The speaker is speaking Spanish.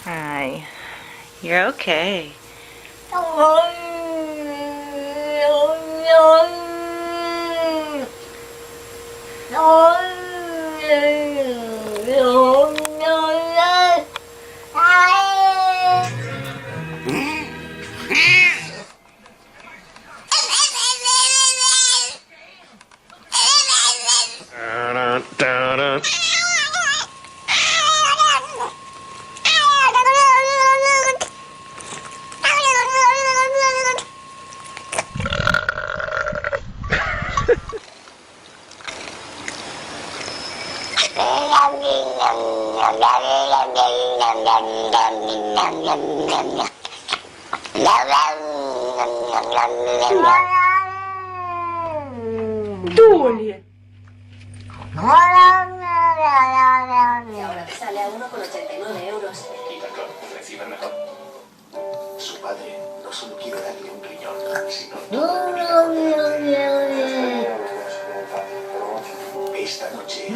Hi, you're okay. ¡Dole! Y ahora sale a 1,89 euros. Y claro, recibe mejor. Su padre no solo quiere darle un riñón, sino toda la vida. Esta noche